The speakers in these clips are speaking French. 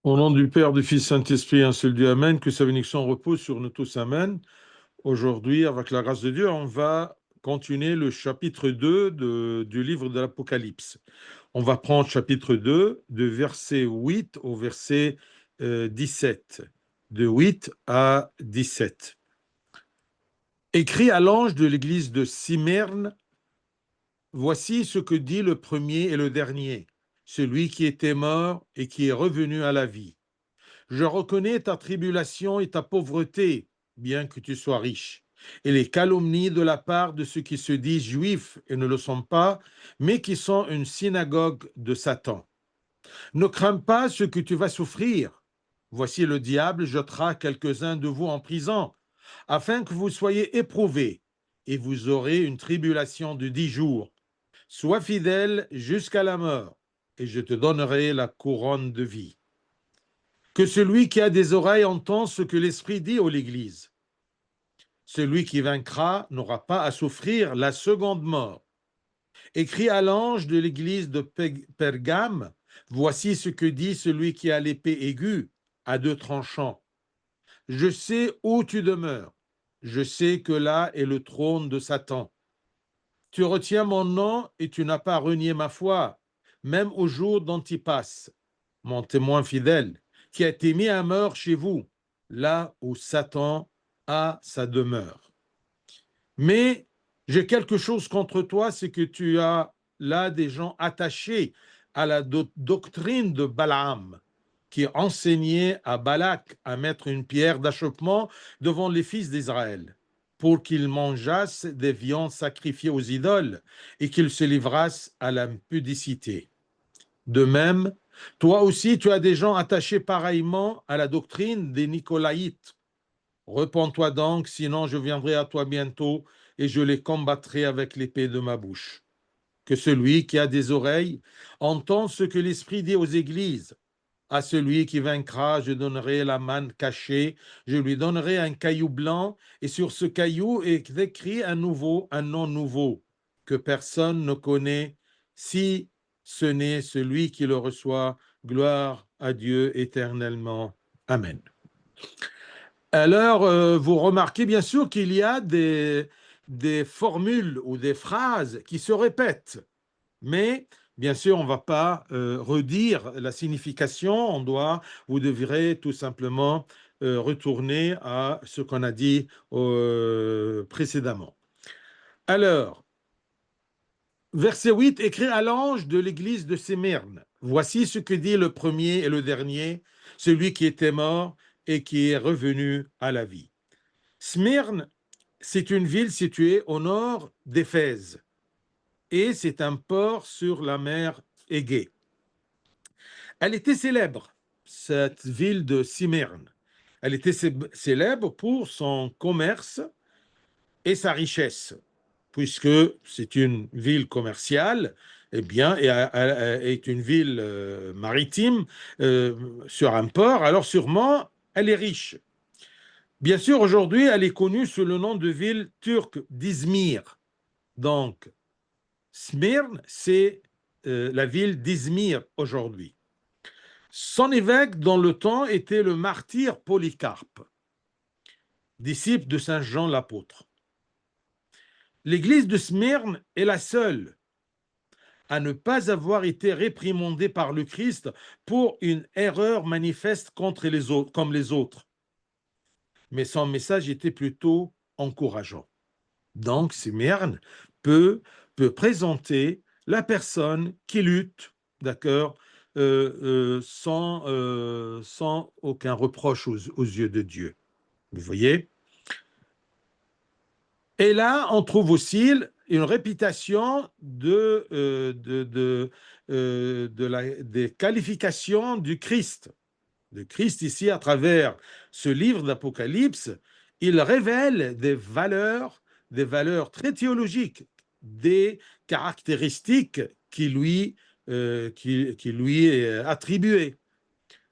Au nom du Père, du Fils, Saint-Esprit, un seul Dieu, Amen, que sa bénédiction repose sur nous tous, Amen. Aujourd'hui, avec la grâce de Dieu, on va continuer le chapitre 2 du livre de l'Apocalypse. On va prendre chapitre 2, de verset 8 au verset 17, de 8 à 17. Écrit à l'ange de l'église de Smyrne, voici ce que dit le premier et le dernier, celui qui était mort et qui est revenu à la vie. Je reconnais ta tribulation et ta pauvreté, bien que tu sois riche, et les calomnies de la part de ceux qui se disent juifs et ne le sont pas, mais qui sont une synagogue de Satan. Ne crains pas ce que tu vas souffrir. Voici le diable jettera quelques-uns de vous en prison, afin que vous soyez éprouvés, et vous aurez une tribulation de 10 jours. Sois fidèle jusqu'à la mort, et je te donnerai la couronne de vie. Que celui qui a des oreilles entende ce que l'Esprit dit aux l'Église. Celui qui vaincra n'aura pas à souffrir la seconde mort. Écrit à l'ange de l'Église de Pergame, voici ce que dit celui qui a l'épée aiguë à 2 tranchants. Je sais où tu demeures. Je sais que là est le trône de Satan. Tu retiens mon nom et tu n'as pas renié ma foi, même au jour d'Antipas, mon témoin fidèle, qui a été mis à mort chez vous, là où Satan a sa demeure. Mais j'ai quelque chose contre toi, c'est que tu as là des gens attachés à la doctrine de Balaam, qui enseignait à Balak à mettre une pierre d'achoppement devant les fils d'Israël, pour qu'ils mangeassent des viandes sacrifiées aux idoles et qu'ils se livrassent à l'impudicité. De même, toi aussi, tu as des gens attachés pareillement à la doctrine des Nicolaïtes. Repens-toi donc, sinon je viendrai à toi bientôt et je les combattrai avec l'épée de ma bouche. Que celui qui a des oreilles entende ce que l'Esprit dit aux églises. À celui qui vaincra, je donnerai la manne cachée, je lui donnerai un caillou blanc, et sur ce caillou est écrit un nom nouveau, que personne ne connaît, si ce n'est celui qui le reçoit. Gloire à Dieu éternellement. Amen. Alors, vous remarquez bien sûr qu'il y a des formules ou des phrases qui se répètent, mais bien sûr, on ne va pas redire la signification, vous devrez tout simplement retourner à ce qu'on a dit précédemment. Alors, verset 8, écrit à l'ange de l'église de Smyrne. Voici ce que dit le premier et le dernier, celui qui était mort et qui est revenu à la vie. Smyrne, c'est une ville située au nord d'Éphèse et c'est un port sur la mer Égée. Elle était célèbre, cette ville de Smyrne. Elle était célèbre pour son commerce et sa richesse, puisque c'est une ville commerciale, et est une ville maritime sur un port, alors sûrement elle est riche. Bien sûr, aujourd'hui, elle est connue sous le nom de ville turque d'Izmir. Donc, Smyrne, c'est la ville d'Izmir aujourd'hui. Son évêque dans le temps était le martyr Polycarpe, disciple de Saint Jean l'apôtre. L'église de Smyrne est la seule à ne pas avoir été réprimandée par le Christ pour une erreur manifeste contre les autres, comme les autres. Mais son message était plutôt encourageant. Donc, Smyrne peut présenter la personne qui lutte, d'accord, sans aucun reproche aux yeux de Dieu. Vous voyez? Et là, on trouve aussi une réputation des qualifications du Christ. Le Christ, ici, à travers ce livre d'Apocalypse, il révèle des valeurs très théologiques, des caractéristiques qui lui est attribuées,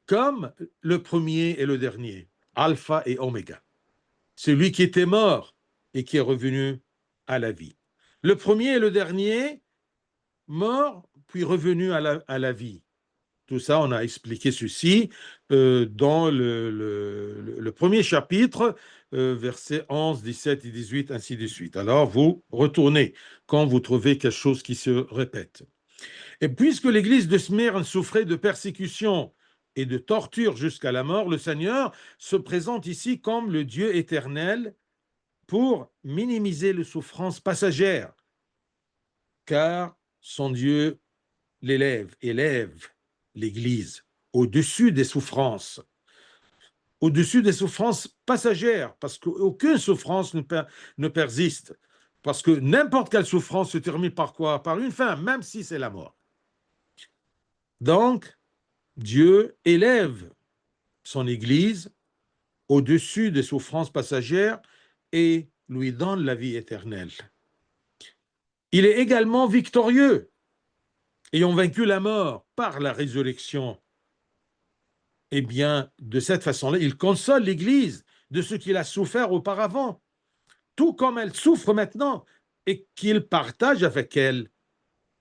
comme le premier et le dernier, Alpha et Oméga. Celui qui était mort et qui est revenu à la vie. Le premier et le dernier, mort, puis revenu à la vie. Tout ça, on a expliqué ceci dans le premier chapitre, versets 11, 17 et 18, ainsi de suite. Alors, vous retournez quand vous trouvez quelque chose qui se répète. Et puisque l'église de Smyrne souffrait de persécutions et de tortures jusqu'à la mort, le Seigneur se présente ici comme le Dieu éternel pour minimiser les souffrances passagères, car son Dieu élève l'Église au-dessus des souffrances passagères, parce qu'aucune souffrance ne persiste, parce que n'importe quelle souffrance se termine par quoi? Par une fin, même si c'est la mort. Donc, Dieu élève son Église au-dessus des souffrances passagères et lui donne la vie éternelle. Il est également victorieux, ayant vaincu la mort par la résurrection. Eh bien, de cette façon-là, il console l'Église de ce qu'il a souffert auparavant, tout comme elle souffre maintenant, et qu'il partage avec elle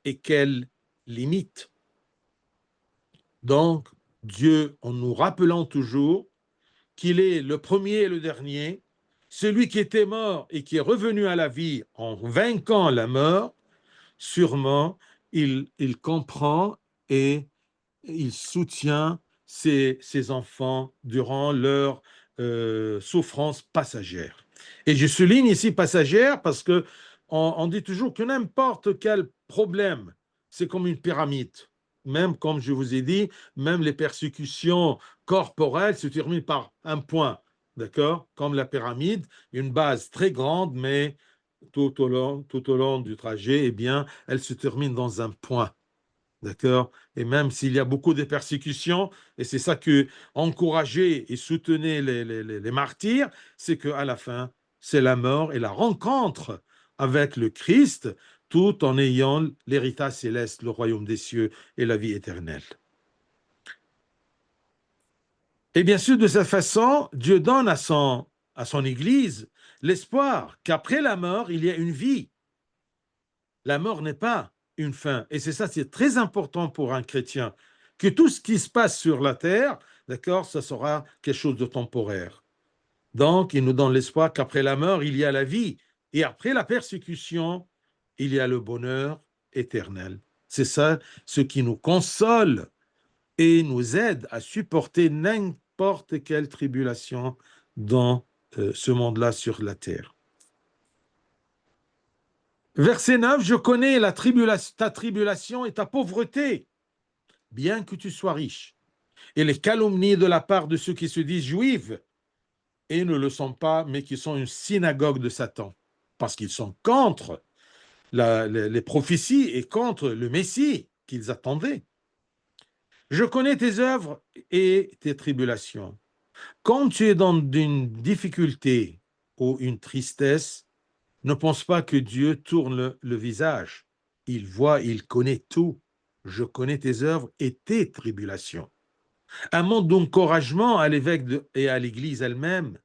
et qu'elle limite. Donc, Dieu, en nous rappelant toujours qu'il est le premier et le dernier, celui qui était mort et qui est revenu à la vie en vainquant la mort, sûrement, il comprend et il soutient ses enfants durant leur souffrance passagère. Et je souligne ici passagère parce que on dit toujours que n'importe quel problème, c'est comme une pyramide. Même, comme je vous ai dit, même les persécutions corporelles se terminent par un point, d'accord? Comme la pyramide, une base très grande, mais tout au long du trajet, eh bien, elle se termine dans un point. D'accord? Et même s'il y a beaucoup de persécutions, et c'est ça que encourager et soutenir les martyrs, c'est qu'à la fin, c'est la mort et la rencontre avec le Christ, tout en ayant l'héritage céleste, le royaume des cieux et la vie éternelle. Et bien sûr, de cette façon, Dieu donne à son Église l'espoir qu'après la mort, il y a une vie. La mort n'est pas une fin. Et c'est ça, c'est très important pour un chrétien, que tout ce qui se passe sur la terre, d'accord, ça sera quelque chose de temporaire. Donc, il nous donne l'espoir qu'après la mort, il y a la vie. Et après la persécution, il y a le bonheur éternel. C'est ça ce qui nous console et nous aide à supporter n'importe quelle tribulation dans ce monde-là sur la terre. Verset 9, je connais ta tribulation et ta pauvreté, bien que tu sois riche, et les calomnies de la part de ceux qui se disent juifs et ne le sont pas, mais qui sont une synagogue de Satan, parce qu'ils sont contre les prophéties et contre le Messie qu'ils attendaient. Je connais tes œuvres et tes tribulations. Quand tu es dans une difficulté ou une tristesse, ne pense pas que Dieu tourne le visage. Il voit, il connaît tout. Je connais tes œuvres et tes tribulations. Un mot d'encouragement à l'évêque et à l'Église elle-même.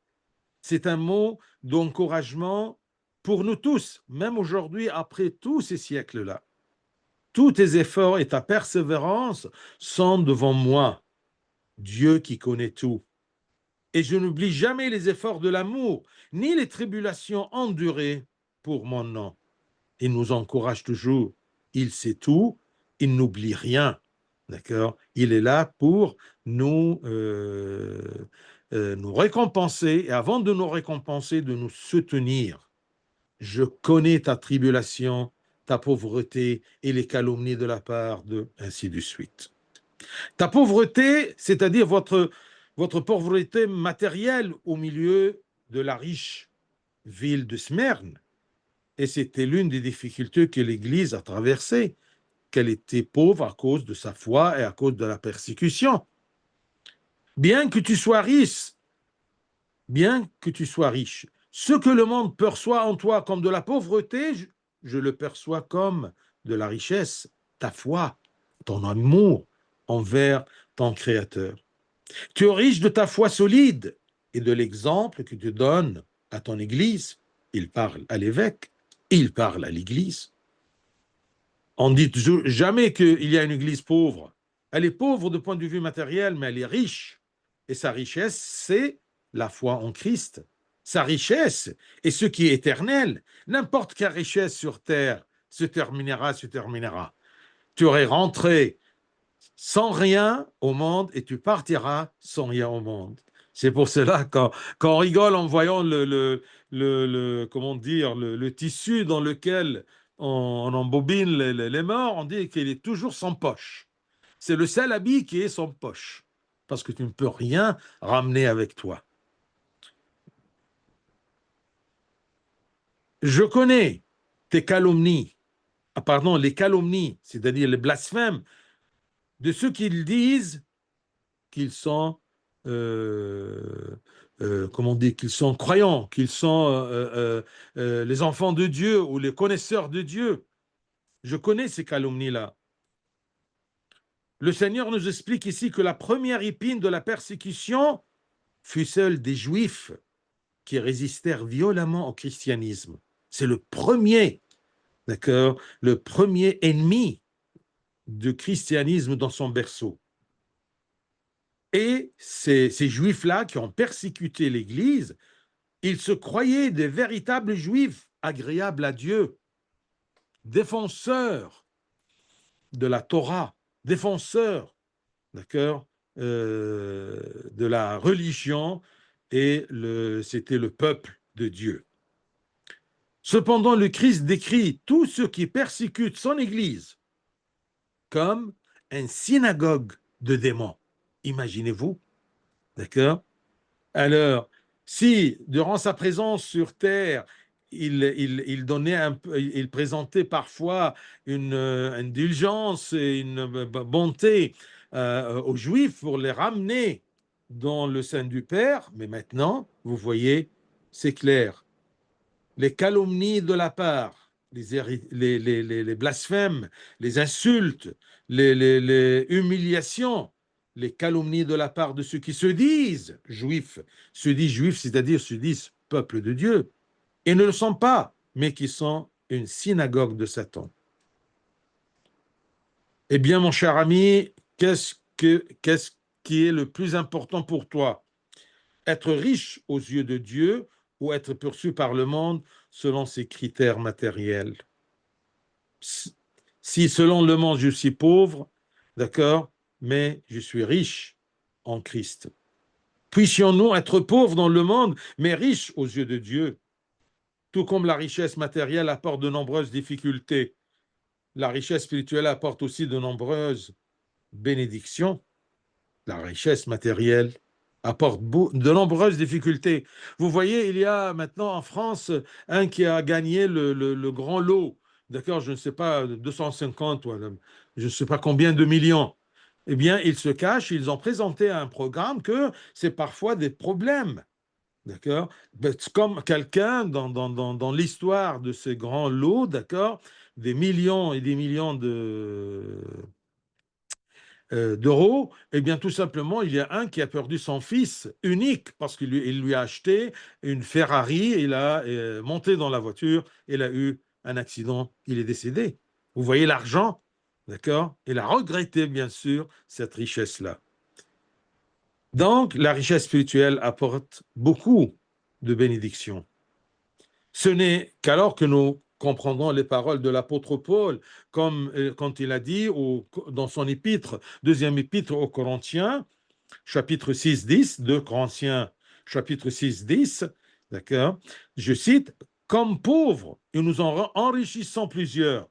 C'est un mot d'encouragement pour nous tous, même aujourd'hui, après tous ces siècles-là. Tous tes efforts et ta persévérance sont devant moi, Dieu qui connaît tout. Et je n'oublie jamais les efforts de l'amour, ni les tribulations endurées pour mon nom. Il nous encourage toujours. Il sait tout, il n'oublie rien. D'accord? Il est là pour nous récompenser, et avant de nous récompenser, de nous soutenir. Je connais ta tribulation, ta pauvreté et les calomnies de la part de, ainsi de suite. Ta pauvreté, c'est-à-dire votre pauvreté matérielle au milieu de la riche ville de Smyrne. Et c'était l'une des difficultés que l'Église a traversées, qu'elle était pauvre à cause de sa foi et à cause de la persécution. Bien que tu sois riche, ce que le monde perçoit en toi comme de la pauvreté, je le perçois comme de la richesse, ta foi, ton amour envers ton Créateur. Tu es riche de ta foi solide et de l'exemple que tu donnes à ton Église. Il parle à l'évêque, il parle à l'Église. On ne dit jamais qu'il y a une Église pauvre. Elle est pauvre de point de vue matériel, mais elle est riche. Et sa richesse, c'est la foi en Christ. Sa richesse est ce qui est éternel. N'importe quelle richesse sur terre se terminera, se terminera. Tu aurais rentré sans rien au monde et tu partiras sans rien au monde. C'est pour cela quand on rigole en voyant comment dire, le tissu dans lequel on embobine les morts, on dit qu'il est toujours sans poche. C'est le seul habit qui est sans poche, parce que tu ne peux rien ramener avec toi. Je connais tes calomnies, pardon, les calomnies, c'est-à-dire les blasphèmes de ceux qui disent qu'ils sont, comment on dit, qu'ils sont croyants, qu'ils sont les enfants de Dieu ou les connaisseurs de Dieu. Je connais ces calomnies-là. Le Seigneur nous explique ici que la première épine de la persécution fut celle des Juifs qui résistèrent violemment au christianisme. C'est le premier, d'accord, le premier ennemi du christianisme dans son berceau. Et ces Juifs-là qui ont persécuté l'Église, ils se croyaient des véritables Juifs agréables à Dieu, défenseurs de la Torah, défenseurs, d'accord, de la religion, et c'était le peuple de Dieu. Cependant, le Christ décrit tous ceux qui persécutent son Église comme une synagogue de démons. Imaginez-vous, d'accord? Alors, si durant sa présence sur terre, il donnait il présentait parfois une indulgence et une bonté aux Juifs pour les ramener dans le sein du Père, mais maintenant, vous voyez, c'est clair. Les calomnies de la part, les blasphèmes, les insultes, les humiliations, les calomnies de la part de ceux qui se disent juifs, c'est-à-dire se disent peuple de Dieu, et ne le sont pas, mais qui sont une synagogue de Satan. Eh bien, mon cher ami, qu'est-ce qui est le plus important pour toi? Être riche aux yeux de Dieu ou être perçu par le monde selon ses critères matériels? Si selon le monde je suis pauvre, d'accord, mais je suis riche en Christ. Puissions-nous être pauvres dans le monde, mais riches aux yeux de Dieu? Tout comme la richesse matérielle apporte de nombreuses difficultés, la richesse spirituelle apporte aussi de nombreuses bénédictions. La richesse matérielle apporte de nombreuses difficultés. Vous voyez, il y a maintenant en France un qui a gagné le grand lot, d'accord, je ne sais pas, 250, je ne sais pas combien de millions. Eh bien, ils se cachent, ils ont présenté un programme que c'est parfois des problèmes. D'accord? Comme quelqu'un dans l'histoire de ces grands lots, d'accord, des millions et des millions d'euros, eh bien, tout simplement, il y a un qui a perdu son fils unique parce qu'il lui a acheté une Ferrari, il a monté dans la voiture, il a eu un accident, il est décédé. Vous voyez l'argent, d'accord? Il a regretté, bien sûr, cette richesse-là. Donc, la richesse spirituelle apporte beaucoup de bénédictions. Ce n'est qu'alors que nous comprendrons les paroles de l'apôtre Paul, comme quand il a dit dans son épître, deuxième épître aux Corinthiens, chapitre 6, 10, 2 Corinthiens, chapitre 6, 10, d'accord, je cite, comme pauvres, et nous en enrichissons plusieurs,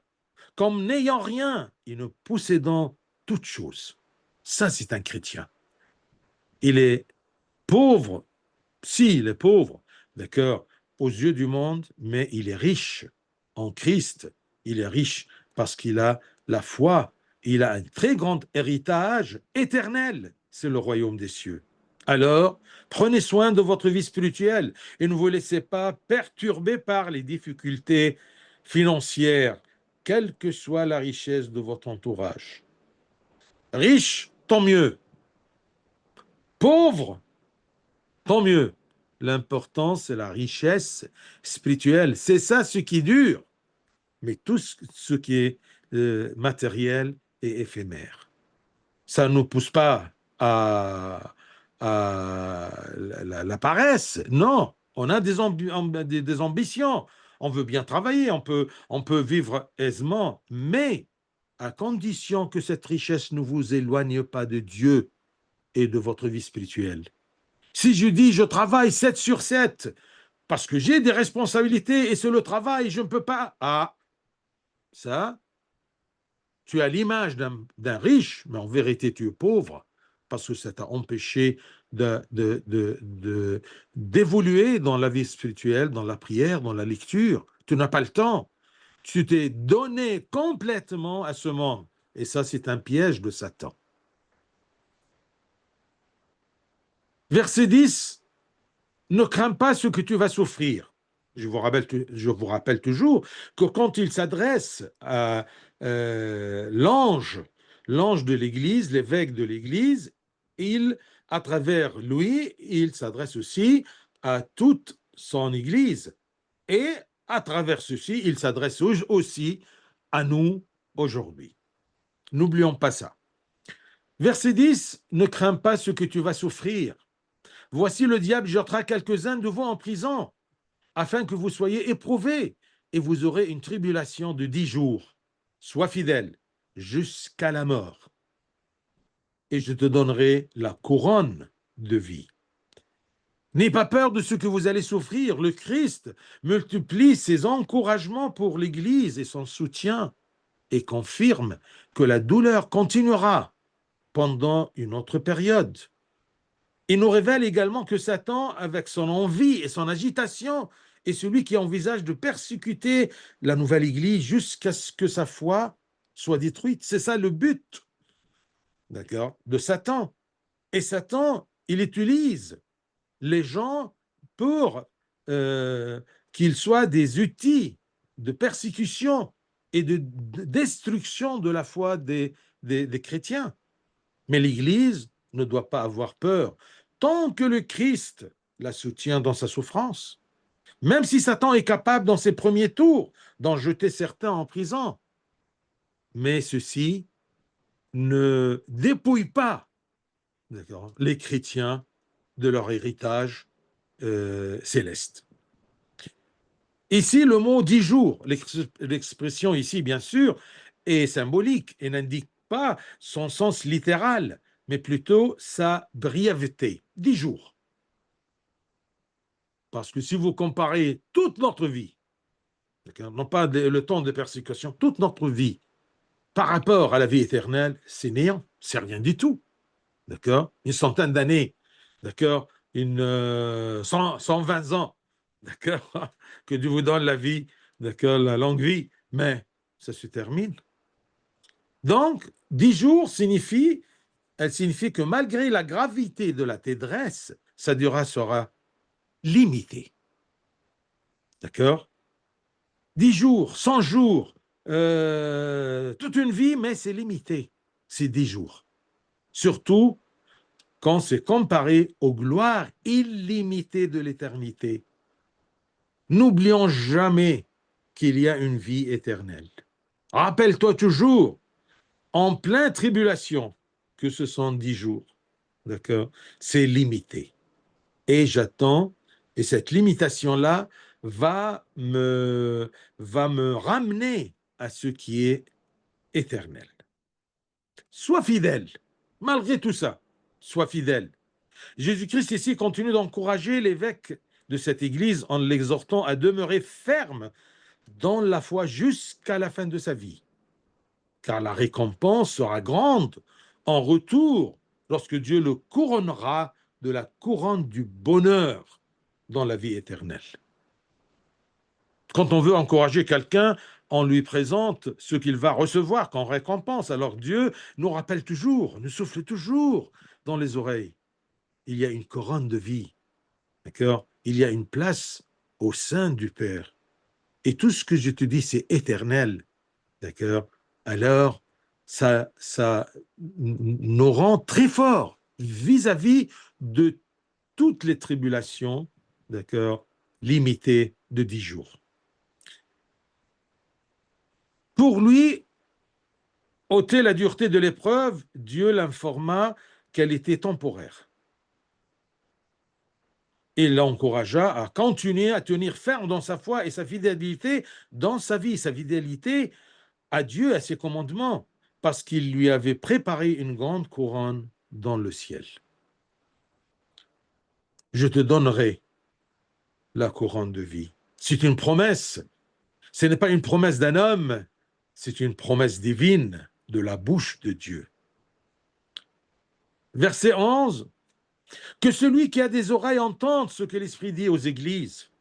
comme n'ayant rien, et nous possédons toutes choses. Ça, c'est un chrétien. Il est pauvre, si, il est pauvre, d'accord, aux yeux du monde, mais il est riche en Christ. Il est riche parce qu'il a la foi. Il a un très grand héritage éternel. C'est le royaume des cieux. Alors, prenez soin de votre vie spirituelle et ne vous laissez pas perturber par les difficultés financières, quelle que soit la richesse de votre entourage. Riche, tant mieux. Pauvre, tant mieux. L'important, c'est la richesse spirituelle. C'est ça ce qui dure. Mais tout ce qui est matériel est éphémère. Ça ne nous pousse pas à la paresse. Non, on a des ambitions. On veut bien travailler, on peut vivre aisément, mais à condition que cette richesse ne vous éloigne pas de Dieu et de votre vie spirituelle. Si je dis je travaille 7 sur 7 parce que j'ai des responsabilités et c'est le travail, je ne peux pas. Ah, ça, tu as l'image d'un riche, mais en vérité, tu es pauvre parce que ça t'a empêché d'évoluer dans la vie spirituelle, dans la prière, dans la lecture. Tu n'as pas le temps. Tu t'es donné complètement à ce monde. Et ça, c'est un piège de Satan. Verset 10, ne crains pas ce que tu vas souffrir. Je vous rappelle toujours que quand il s'adresse à l'ange, l'ange de l'Église, l'évêque de l'Église, à travers lui, il s'adresse aussi à toute son Église. Et à travers ceci, il s'adresse aussi à nous aujourd'hui. N'oublions pas ça. Verset 10, ne crains pas ce que tu vas souffrir. Voici le diable jettera quelques-uns de vous en prison, afin que vous soyez éprouvés, et vous aurez une tribulation de 10 jours. Sois fidèle jusqu'à la mort, et je te donnerai la couronne de vie. N'aie pas peur de ce que vous allez souffrir. Le Christ multiplie ses encouragements pour l'Église et son soutien, et confirme que la douleur continuera pendant une autre période. Il nous révèle également que Satan, avec son envie et son agitation, est celui qui envisage de persécuter la nouvelle Église jusqu'à ce que sa foi soit détruite. C'est ça le but, d'accord, de Satan. Et Satan, il utilise les gens pour qu'ils soient des outils de persécution et de destruction de la foi des chrétiens. Mais l'Église ne doit pas avoir peur tant que le Christ la soutient dans sa souffrance. Même si Satan est capable dans ses premiers tours d'en jeter certains en prison. Mais ceci ne dépouille pas les chrétiens de leur héritage céleste. Ici, le mot 10 jours, l'expression ici, bien sûr, est symbolique et n'indique pas son sens littéral, mais plutôt sa brièveté. 10 jours. Parce que si vous comparez toute notre vie, non pas le temps de persécution, toute notre vie, par rapport à la vie éternelle, c'est néant, c'est rien du tout. D'accord? Une centaine d'années, d'accord? 120 ans, d'accord? Que Dieu vous donne la vie, d'accord? La longue vie, mais ça se termine. Donc, 10 jours elle signifie que malgré la gravité de la détresse, sa durée sera limitée. D'accord? 10 jours, 100 jours, toute une vie, mais c'est limité. C'est 10 jours. Surtout quand c'est comparé aux gloires illimitées de l'éternité. N'oublions jamais qu'il y a une vie éternelle. Rappelle-toi toujours, en pleine tribulation, que ce sont 10 jours. D'accord? C'est limité. Et j'attends, et cette limitation-là va me ramener à ce qui est éternel. Sois fidèle, malgré tout ça, sois fidèle. Jésus-Christ ici continue d'encourager l'évêque de cette église en l'exhortant à demeurer ferme dans la foi jusqu'à la fin de sa vie, car la récompense sera grande en retour lorsque Dieu le couronnera de la couronne du bonheur dans la vie éternelle. Quand on veut encourager quelqu'un, on lui présente ce qu'il va recevoir comme récompense. Alors Dieu nous rappelle toujours, nous souffle toujours dans les oreilles. Il y a une couronne de vie, d'accord? Il y a une place au sein du Père. Et tout ce que je te dis, c'est éternel, d'accord? Alors, ça nous rend très forts vis-à-vis de toutes les tribulations, d'accord, limitées de 10 jours. Pour lui, ôter la dureté de l'épreuve, Dieu l'informa qu'elle était temporaire. Il l'encouragea à continuer à tenir ferme dans sa foi et sa fidélité dans sa vie, sa fidélité à Dieu, à ses commandements, parce qu'il lui avait préparé une grande couronne dans le ciel. Je te donnerai la couronne de vie. C'est une promesse. Ce n'est pas une promesse d'un homme, c'est une promesse divine de la bouche de Dieu. Verset 11. Que celui qui a des oreilles entende ce que l'Esprit dit aux églises.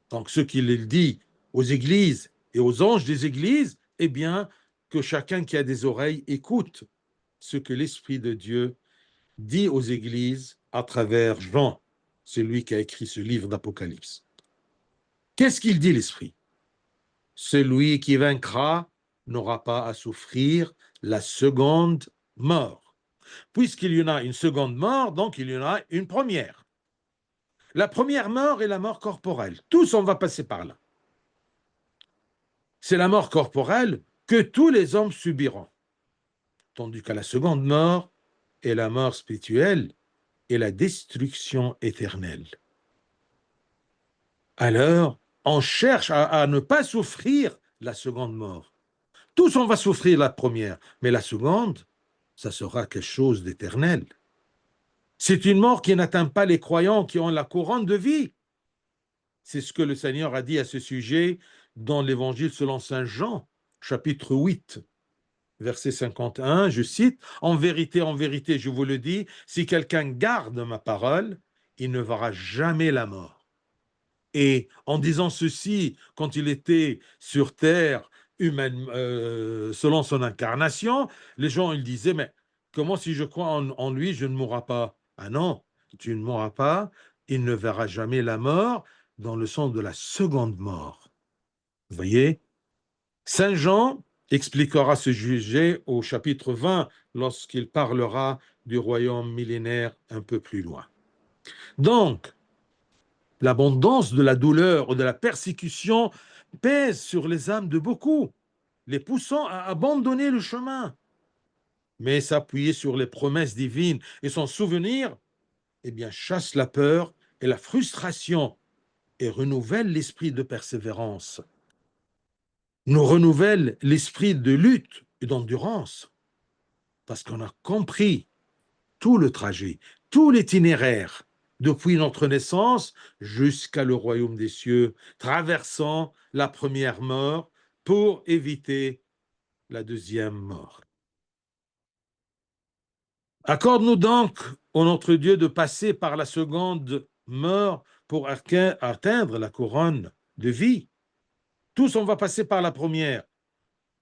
Donc ce qu'il dit aux églises et aux anges des églises, eh bien, que chacun qui a des oreilles écoute ce que l'Esprit de Dieu dit aux églises à travers Jean, celui qui a écrit ce livre d'Apocalypse. Qu'est-ce qu'il dit, l'Esprit? Celui qui vaincra n'aura pas à souffrir la seconde mort. Puisqu'il y en a une seconde mort, donc il y en a une première. La première mort est la mort corporelle. Tous, on va passer par là. C'est la mort corporelle que tous les hommes subiront. Tandis que la seconde mort est la mort spirituelle et la destruction éternelle. Alors, on cherche à ne pas souffrir la seconde mort. Tous, on va souffrir la première, mais la seconde, ça sera quelque chose d'éternel. C'est une mort qui n'atteint pas les croyants qui ont la couronne de vie. C'est ce que le Seigneur a dit à ce sujet dans l'Évangile selon saint Jean, chapitre 8, verset 51, je cite, « En vérité, je vous le dis, si quelqu'un garde ma parole, il ne verra jamais la mort. » Et en disant ceci, quand il était sur terre, selon son incarnation, les gens ils disaient, mais comment si je crois en lui, je ne mourrai pas? Ah non, tu ne mourras pas, il ne verra jamais la mort dans le sens de la seconde mort. Vous voyez? Saint Jean expliquera ce sujet au chapitre 20 lorsqu'il parlera du royaume millénaire un peu plus loin. Donc, l'abondance de la douleur ou de la persécution pèse sur les âmes de beaucoup, les poussant à abandonner le chemin. Mais s'appuyer sur les promesses divines et s'en souvenir, eh bien, chasse la peur et la frustration et renouvelle l'esprit de persévérance. Nous renouvelle l'esprit de lutte et d'endurance parce qu'on a compris tout le trajet, tout l'itinéraire depuis notre naissance jusqu'à le royaume des cieux, traversant la première mort pour éviter la deuxième mort. Accorde-nous donc, ô notre Dieu, de passer par la seconde mort pour atteindre la couronne de vie. Tous, on va passer par la première,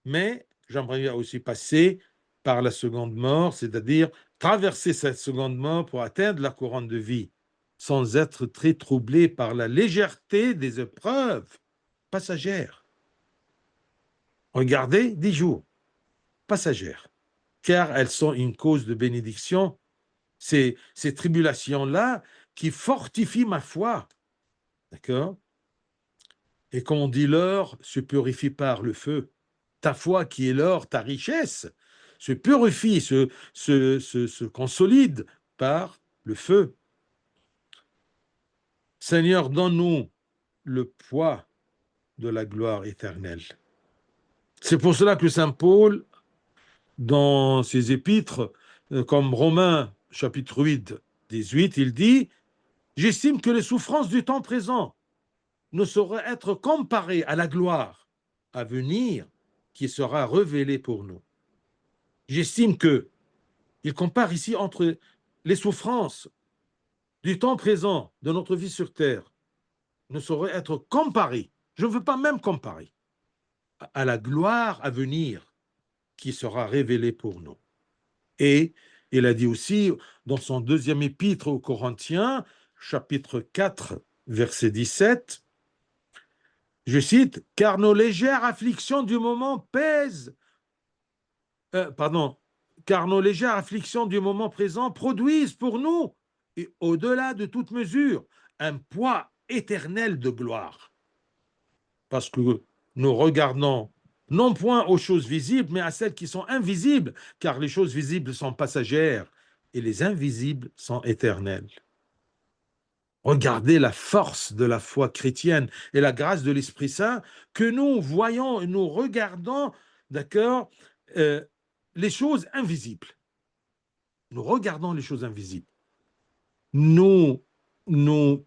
mais j'aimerais aussi passer par la seconde mort, c'est-à-dire traverser cette seconde mort pour atteindre la couronne de vie, sans être très troublé par la légèreté des épreuves passagères. Regardez, 10 jours, passagères, car elles sont une cause de bénédiction. Ces tribulations-là qui fortifient ma foi. D'accord? Et comme on dit, l'or se purifie par le feu. Ta foi qui est l'or, ta richesse, se purifie, se consolide par le feu. Seigneur, donne-nous le poids de la gloire éternelle. C'est pour cela que saint Paul, dans ses épîtres, comme Romains chapitre 8, 18, il dit « J'estime que les souffrances du temps présent ne sauraient être comparées à la gloire à venir qui sera révélée pour nous. » J'estime que il compare ici entre les souffrances du temps présent de notre vie sur terre ne sauraient être comparées, je ne veux pas même comparer, à la gloire à venir qui sera révélée pour nous. Et il a dit aussi dans son deuxième épître aux Corinthiens, chapitre 4, verset 17, je cite, « Car nos légères afflictions du moment car nos légères afflictions du moment présent produisent pour nous, et au-delà de toute mesure, un poids éternel de gloire. » Parce que nous regardons non point aux choses visibles, mais à celles qui sont invisibles, car les choses visibles sont passagères et les invisibles sont éternelles. Regardez la force de la foi chrétienne et la grâce de l'Esprit Saint que nous voyons et nous regardons, d'accord, euh, les choses invisibles. Nous regardons les choses invisibles. Nous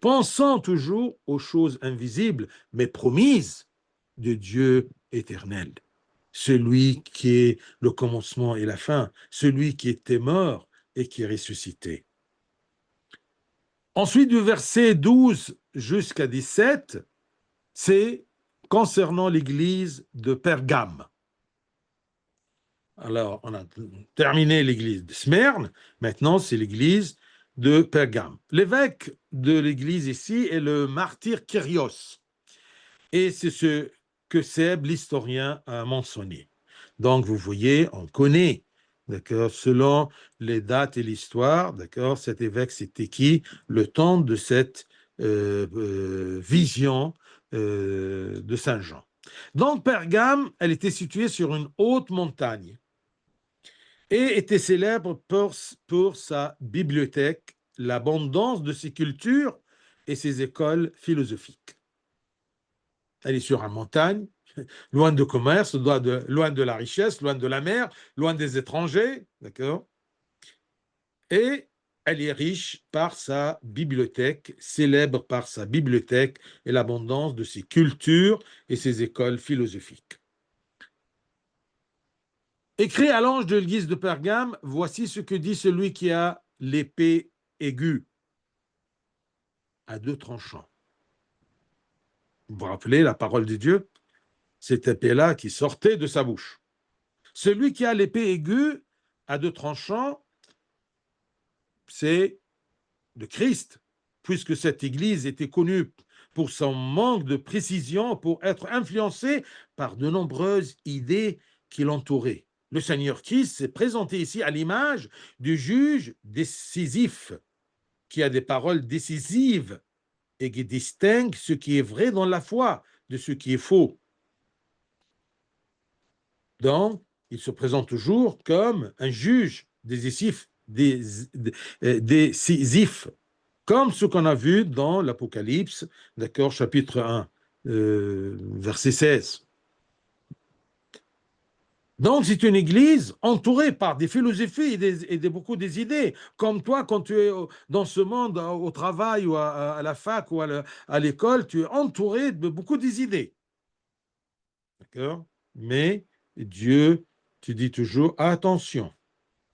pensons toujours aux choses invisibles, mais promises de Dieu éternel. Celui qui est le commencement et la fin, celui qui était mort et qui est ressuscité. Ensuite, du verset 12 jusqu'à 17, c'est concernant l'église de Pergame. Alors, on a terminé l'église de Smyrne, maintenant c'est l'église de Pergame. L'évêque de l'église ici est le martyr Kyrios, et c'est ce que Seb, l'historien, a mentionné. Donc, vous voyez, on connaît, d'accord, selon les dates et l'histoire, d'accord, cet évêque, c'était qui? Le temps de cette vision de Saint Jean. Donc, Pergame, elle était située sur une haute montagne et était célèbre pour sa bibliothèque, l'abondance de ses cultures et ses écoles philosophiques. Elle est sur une montagne, loin de commerce, loin de la richesse, loin de la mer, loin des étrangers, d'accord? Et elle est riche par sa bibliothèque, célèbre par sa bibliothèque et l'abondance de ses cultures et ses écoles philosophiques. Écrit à l'ange de l'église de Pergame, voici ce que dit celui qui a l'épée aiguë à deux tranchants. Vous vous rappelez la parole de Dieu? Cette épée-là qui sortait de sa bouche. Celui qui a l'épée aiguë à deux tranchants, c'est de Christ, puisque cette Église était connue pour son manque de précision, pour être influencée par de nombreuses idées qui l'entouraient. Le Seigneur Christ s'est présenté ici à l'image du juge décisif, qui a des paroles décisives et qui distingue ce qui est vrai dans la foi de ce qui est faux. Donc, il se présente toujours comme un juge décisif, décisif, comme ce qu'on a vu dans l'Apocalypse, d'accord, chapitre 1, verset 16. Donc, c'est une église entourée par des philosophies beaucoup des idées. Comme toi, quand tu es dans ce monde, au travail ou à la fac ou à l'école, tu es entouré de beaucoup des idées. D'accord? Mais Dieu, tu dis toujours, attention,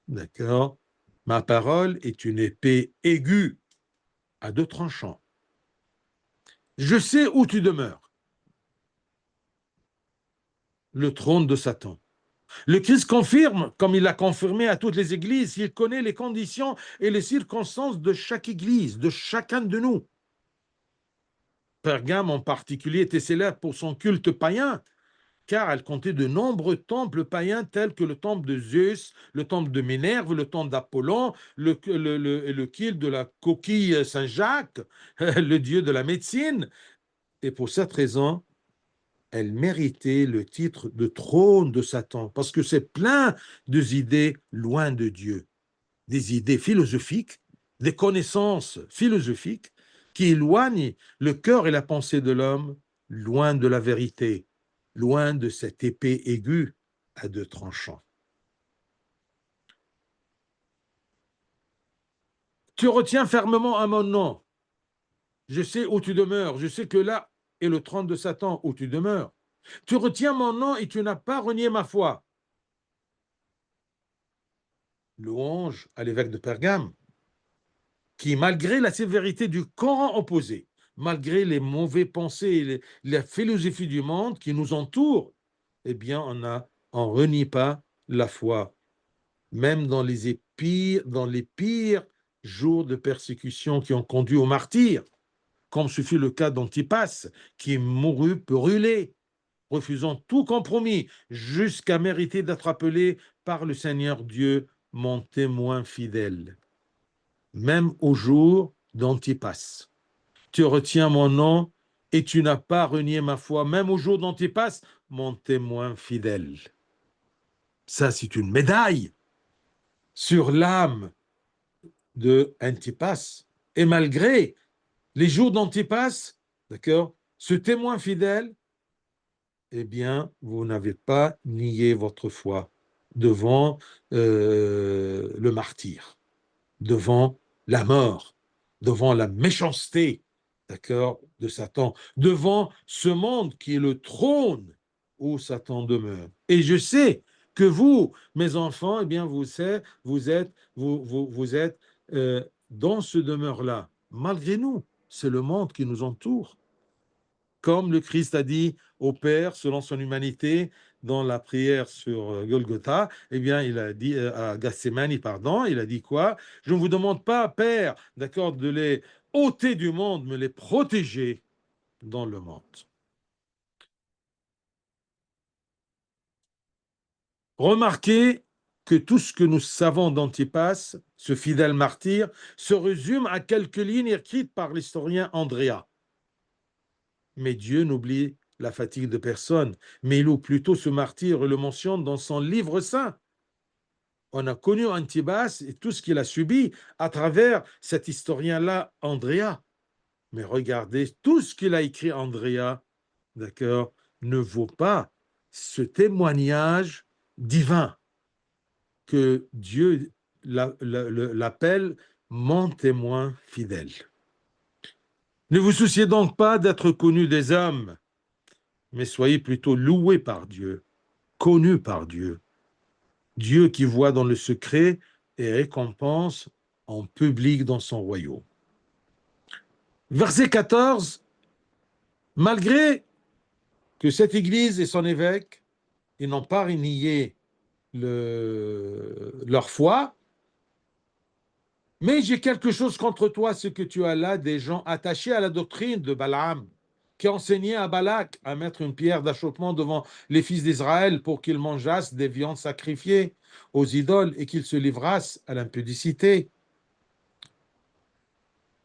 d'accord? Ma parole est une épée aiguë à deux tranchants. Je sais où tu demeures, le trône de Satan. Le Christ confirme, comme il l'a confirmé à toutes les églises, il connaît les conditions et les circonstances de chaque église, de chacun de nous. Pergame en particulier était célèbre pour son culte païen, car elle comptait de nombreux temples païens tels que le temple de Zeus, le temple de Minerve, le temple d'Apollon, le culte de la coquille Saint-Jacques, le dieu de la médecine. Et pour cette raison, elle méritait le titre de trône de Satan, parce que c'est plein d'idées loin de Dieu, des idées philosophiques, des connaissances philosophiques qui éloignent le cœur et la pensée de l'homme loin de la vérité, loin de cette épée aiguë à deux tranchants. Tu retiens fermement à mon nom. Je sais où tu demeures. Je sais que là est le trône de Satan où tu demeures. Tu retiens mon nom et tu n'as pas renié ma foi. Louange à l'évêque de Pergame, qui, malgré la sévérité du Coran opposé, malgré les mauvais pensées et la philosophie du monde qui nous entoure, eh bien, on renie pas la foi, même dans les pires jours de persécution qui ont conduit au martyre, comme ce fut le cas d'Antipas, qui mourut brûlé, refusant tout compromis, jusqu'à mériter d'être appelé par le Seigneur Dieu mon témoin fidèle. Même au jour d'Antipas. Tu retiens mon nom et tu n'as pas renié ma foi, même au jour d'Antipas, mon témoin fidèle. Ça, c'est une médaille sur l'âme de Antipas. Et malgré les jours d'Antipas, d'accord, ce témoin fidèle, eh bien, vous n'avez pas nié votre foi devant le martyr, devant la mort, devant la méchanceté, d'accord, de Satan, devant ce monde qui est le trône où Satan demeure. Et je sais que vous, mes enfants, eh bien, vous êtes dans ce demeure-là. Malgré nous, c'est le monde qui nous entoure. Comme le Christ a dit au Père, selon son humanité, dans la prière sur Golgotha, eh bien, il a dit à Gethsémani, pardon, il a dit quoi? Je ne vous demande pas, Père, d'accord, de les ôter du monde, mais les protéger dans le monde. Remarquez que tout ce que nous savons d'Antipas, ce fidèle martyr, se résume à quelques lignes écrites par l'historien Andrea. Mais Dieu n'oublie la fatigue de personne, mais il loue plutôt ce martyr et le mentionne dans son livre saint. On a connu Antipas et tout ce qu'il a subi à travers cet historien-là, Andrea. Mais regardez, tout ce qu'il a écrit, Andrea, d'accord, ne vaut pas ce témoignage divin que Dieu l'appelle mon témoin fidèle. Ne vous souciez donc pas d'être connu des hommes, mais soyez plutôt loués par Dieu, connus par Dieu. Dieu qui voit dans le secret et récompense en public dans son royaume. Verset 14, malgré que cette Église et son évêque, ils n'ont pas renié leur foi, mais j'ai quelque chose contre toi, ce que tu as là, des gens attachés à la doctrine de Balaam, qui enseignait à Balak à mettre une pierre d'achoppement devant les fils d'Israël pour qu'ils mangeassent des viandes sacrifiées aux idoles et qu'ils se livrassent à l'impudicité.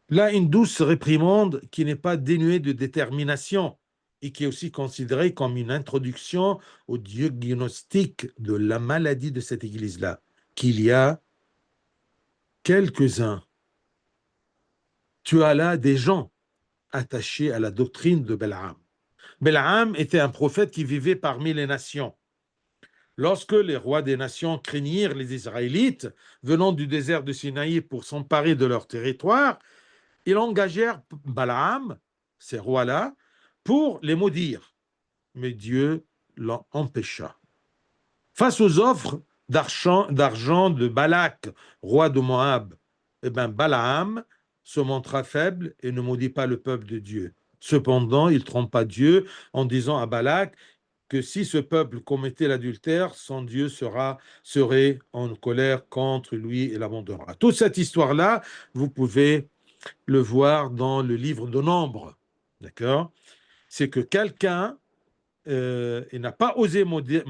Là, une douce réprimande qui n'est pas dénuée de détermination et qui est aussi considérée comme une introduction au diagnostic de la maladie de cette Église-là, qu'il y a quelques-uns. Tu as là des gens attachés à la doctrine de Balaam. Balaam était un prophète qui vivait parmi les nations. Lorsque les rois des nations craignirent les Israélites venant du désert de Sinaï pour s'emparer de leur territoire, ils engagèrent Balaam, ces rois-là, pour les maudire. Mais Dieu l'en empêcha. Face aux offres d'argent de Balak, roi de Moab, eh bien Balaam se montra faible et ne maudit pas le peuple de Dieu. Cependant, il trompa Dieu en disant à Balak que si ce peuple commettait l'adultère, son Dieu serait en colère contre lui et l'abandonnera. Toute cette histoire-là, vous pouvez le voir dans le livre de Nombres. D'accord? C'est que quelqu'un il n'a pas osé maudire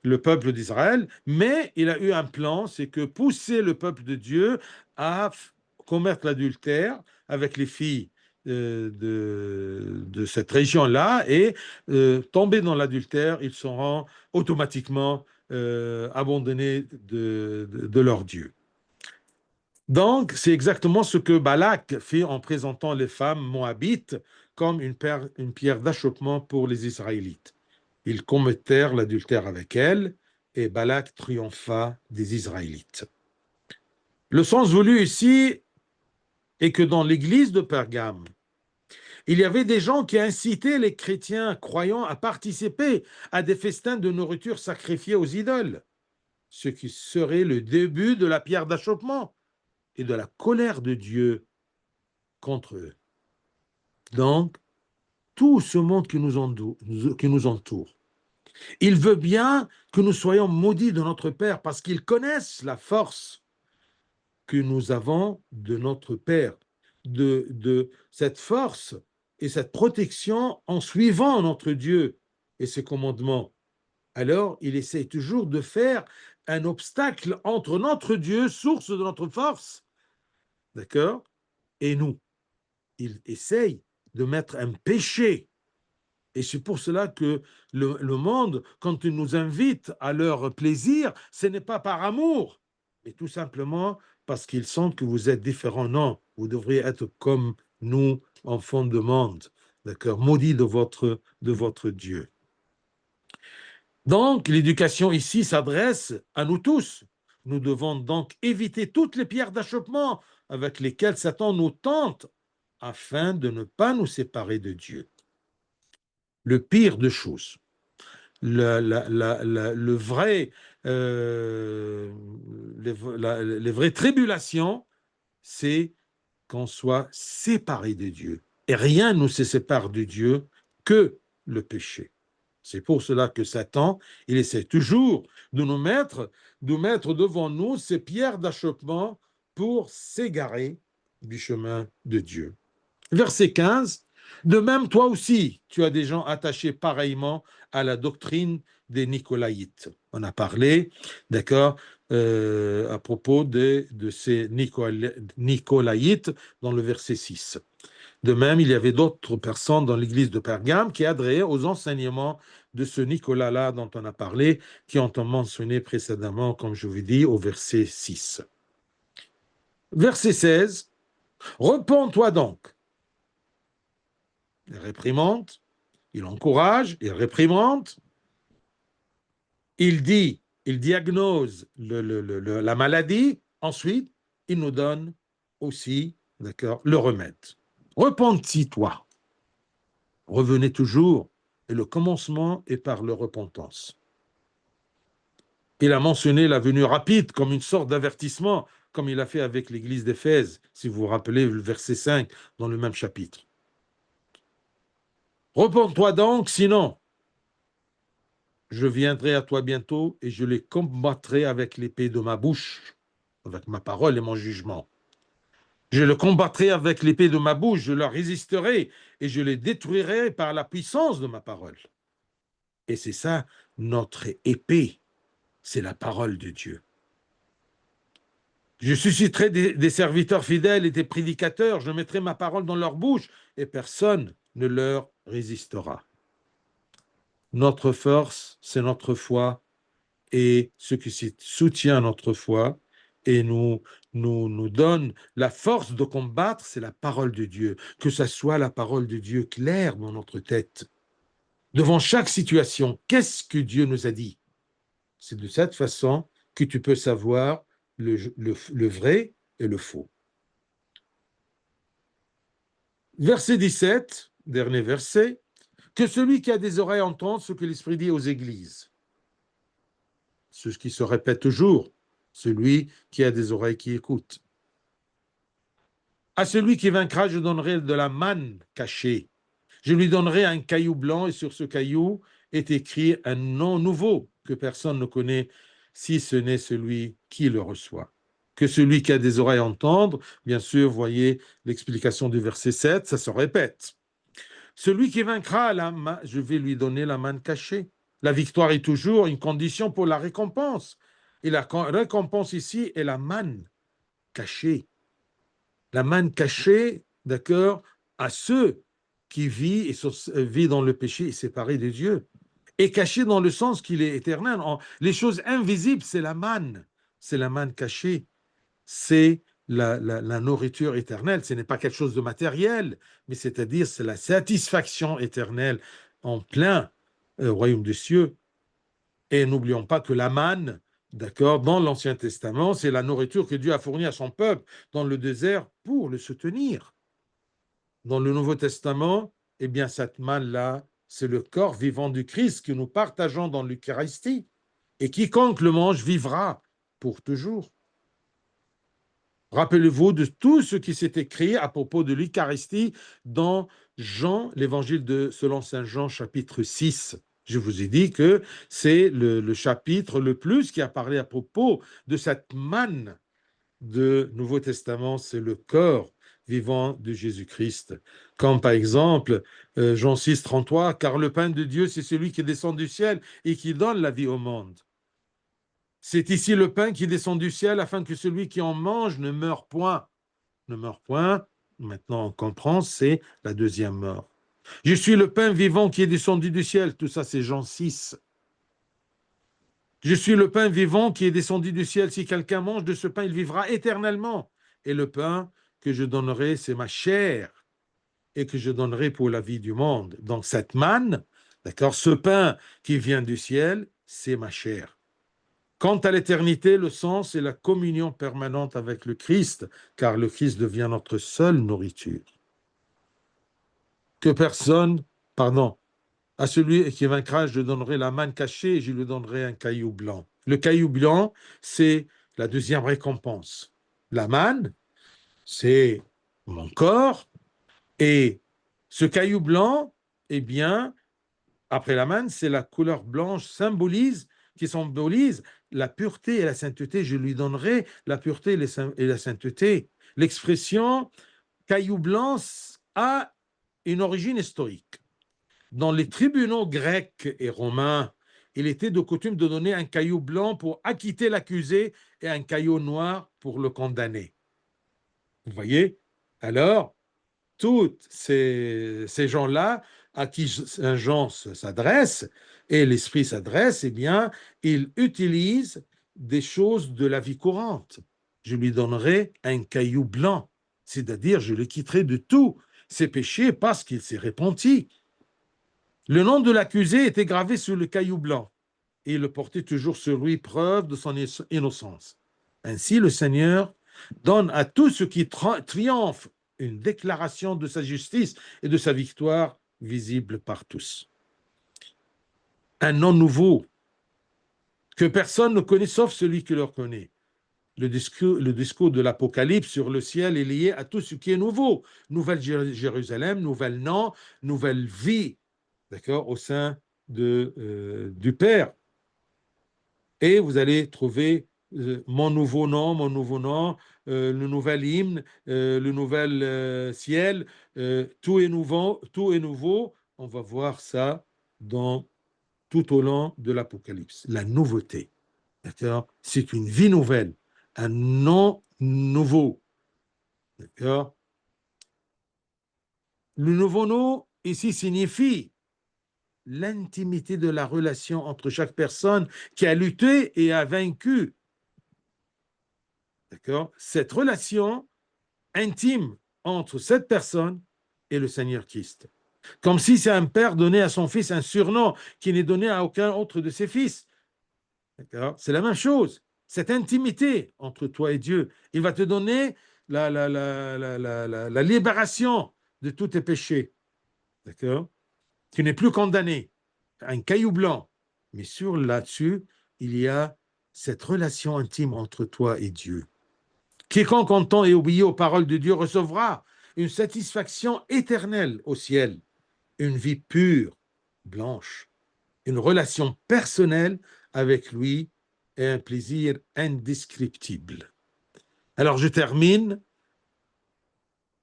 le peuple d'Israël, mais il a eu un plan, c'est que pousser le peuple de Dieu à commettre l'adultère avec les filles de cette région-là et tomber dans l'adultère, ils seront automatiquement abandonnés de leur Dieu. Donc, c'est exactement ce que Balak fait en présentant les femmes moabites comme une pierre d'achoppement pour les Israélites. Ils commettèrent l'adultère avec elles et Balak triompha des Israélites. Le sens voulu ici est que dans l'église de Pergame, il y avait des gens qui incitaient les chrétiens croyants à participer à des festins de nourriture sacrifiée aux idoles, ce qui serait le début de la pierre d'achoppement et de la colère de Dieu contre eux. Donc, tout ce monde qui nous entoure, il veut bien que nous soyons maudits de notre Père parce qu'ils connaissent la force que nous avons de notre Père, de cette force et cette protection en suivant notre Dieu et ses commandements. Alors, il essaie toujours de faire un obstacle entre notre Dieu, source de notre force, d'accord, et nous. il essaye de mettre un péché. Et c'est pour cela que le monde, quand il nous invite à leur plaisir, ce n'est pas par amour, mais tout simplement parce qu'ils sentent que vous êtes différents. Non, vous devriez être comme nous, enfants de monde, d'accord, maudits de votre Dieu. Donc, l'éducation ici s'adresse à nous tous. Nous devons donc éviter toutes les pierres d'achoppement avec lesquelles Satan nous tente afin de ne pas nous séparer de Dieu. Le pire de choses, le vrai, les vraies tribulations, c'est qu'on soit séparé de Dieu. Et rien ne nous sépare de Dieu que le péché. C'est pour cela que Satan, il essaie toujours de nous mettre devant nous ces pierres d'achoppement pour s'égarer du chemin de Dieu. Verset 15, de même, toi aussi, tu as des gens attachés pareillement à la doctrine des Nicolaïtes. On a parlé, d'accord, à propos de ces Nicolaïtes dans le verset 6. De même, il y avait d'autres personnes dans l'église de Pergame qui adhéraient aux enseignements de ce Nicolas-là dont on a parlé, qui ont mentionné précédemment, comme je vous dis, au verset 6. Verset 16, repens-toi donc. Il réprimande, il encourage, il réprimande, il dit, il diagnose la maladie, ensuite, il nous donne aussi, d'accord, le remède. Repentis-toi. Revenez toujours, et le commencement est par la repentance. Il a mentionné la venue rapide comme une sorte d'avertissement, comme il a fait avec l'église d'Éphèse, si vous vous rappelez le verset 5 dans le même chapitre. Repens-toi donc, sinon, je viendrai à toi bientôt et je les combattrai avec l'épée de ma bouche, avec ma parole et mon jugement. Je les combattrai avec l'épée de ma bouche, je leur résisterai et je les détruirai par la puissance de ma parole. Et c'est ça, notre épée, c'est la parole de Dieu. Je susciterai des serviteurs fidèles et des prédicateurs, je mettrai ma parole dans leur bouche et personne ne leur résistera. Notre force, c'est notre foi et ce qui soutient notre foi et nous donne la force de combattre, c'est la parole de Dieu. Que ce soit la parole de Dieu claire dans notre tête. Devant chaque situation, qu'est-ce que Dieu nous a dit? C'est de cette façon que tu peux savoir le vrai et le faux. Verset 17, dernier verset, que celui qui a des oreilles entende ce que l'Esprit dit aux églises. Ce qui se répète toujours, celui qui a des oreilles qui écoutent. À celui qui vaincra, je donnerai de la manne cachée. Je lui donnerai un caillou blanc et sur ce caillou est écrit un nom nouveau que personne ne connaît si ce n'est celui qui le reçoit. Que celui qui a des oreilles entendre, bien sûr, voyez l'explication du verset 7, ça se répète. Celui qui vaincra, je vais lui donner la manne cachée. La victoire est toujours une condition pour la récompense. Et la récompense ici est la manne cachée. La manne cachée, d'accord, à ceux qui vivent dans le péché et séparés de Dieu. Et caché dans le sens qu'il est éternel. Les choses invisibles, c'est la manne cachée. C'est la nourriture éternelle. Ce n'est pas quelque chose de matériel, mais c'est-à-dire c'est la satisfaction éternelle en plein royaume des cieux. Et n'oublions pas que la manne, d'accord, dans l'Ancien Testament, c'est la nourriture que Dieu a fournie à son peuple dans le désert pour le soutenir. Dans le Nouveau Testament, eh bien, cette manne-là, c'est le corps vivant du Christ que nous partageons dans l'Eucharistie. Et quiconque le mange vivra pour toujours. Rappelez-vous de tout ce qui s'est écrit à propos de l'Eucharistie dans Jean, l'évangile selon saint Jean, chapitre 6. Je vous ai dit que c'est le chapitre le plus qui a parlé à propos de cette manne du Nouveau Testament, c'est le corps vivant de Jésus-Christ. Comme par exemple, Jean 6, 33, car le pain de Dieu, c'est celui qui descend du ciel et qui donne la vie au monde. C'est ici le pain qui descend du ciel afin que celui qui en mange ne meure point. Ne meure point, maintenant on comprend, c'est la deuxième mort. Je suis le pain vivant qui est descendu du ciel. Tout ça, c'est Jean 6. Je suis le pain vivant qui est descendu du ciel. Si quelqu'un mange de ce pain, il vivra éternellement. Et le pain que je donnerai, c'est ma chair et que je donnerai pour la vie du monde. Donc cette manne, d'accord, ce pain qui vient du ciel, c'est ma chair. Quant à l'éternité, le sens c'est la communion permanente avec le Christ, car le Christ devient notre seule nourriture. Que personne, pardon, à celui qui vaincra, je donnerai la manne cachée et je lui donnerai un caillou blanc. Le caillou blanc, c'est la deuxième récompense. La manne, c'est mon corps, et ce caillou blanc, eh bien, après la manne, c'est la couleur blanche qui symbolise la pureté et la sainteté. Je lui donnerai la pureté et la sainteté. L'expression caillou blanc a une origine historique. Dans les tribunaux grecs et romains, il était de coutume de donner un caillou blanc pour acquitter l'accusé et un caillou noir pour le condamner. Vous voyez? Alors, tous ces gens-là à qui Saint Jean s'adresse et l'Esprit s'adresse, eh bien, ils utilisent des choses de la vie courante. Je lui donnerai un caillou blanc, c'est-à-dire je le quitterai de tous ses péchés parce qu'il s'est repenti. Le nom de l'accusé était gravé sur le caillou blanc et il le portait toujours sur lui, preuve de son innocence. Ainsi, le Seigneur donne à tous ceux qui triomphent une déclaration de sa justice et de sa victoire visible par tous. Un nom nouveau que personne ne connaît sauf celui qui le connaît. Le discours de l'Apocalypse sur le ciel est lié à tout ce qui est nouveau. Nouvelle Jérusalem, nouvel nom, nouvelle vie, d'accord, au sein du Père. Et vous allez trouver mon nouveau nom, le nouvel hymne, le nouvel ciel, tout est nouveau. On va voir ça tout au long de l'Apocalypse. La nouveauté, d'accord? C'est une vie nouvelle, un nom nouveau, d'accord? Le nouveau nom ici signifie l'intimité de la relation entre chaque personne qui a lutté et a vaincu. D'accord? Cette relation intime entre cette personne et le Seigneur Christ. Comme si c'est un père donnait à son fils un surnom qui n'est donné à aucun autre de ses fils. D'accord? C'est la même chose. Cette intimité entre toi et Dieu, il va te donner la libération de tous tes péchés. D'accord? Tu n'es plus condamné. Un caillou blanc. Mais là-dessus, il y a cette relation intime entre toi et Dieu. Quiconque entend et obéit aux paroles de Dieu recevra une satisfaction éternelle au ciel, une vie pure, blanche, une relation personnelle avec lui et un plaisir indescriptible. Alors je termine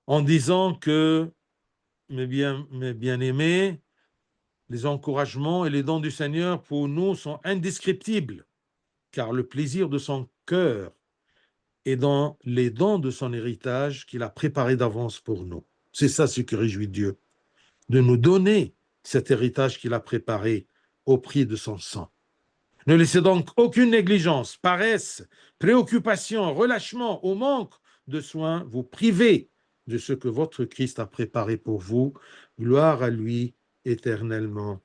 en disant que, mes bien-aimés, les encouragements et les dons du Seigneur pour nous sont indescriptibles, car le plaisir de son cœur est dans les dons de son héritage qu'il a préparé d'avance pour nous. C'est ça ce qui réjouit Dieu, de nous donner cet héritage qu'il a préparé au prix de son sang. Ne laissez donc aucune négligence, paresse, préoccupation, relâchement ou manque de soins vous priver de ce que votre Christ a préparé pour vous. Gloire à lui éternellement.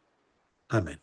Amen.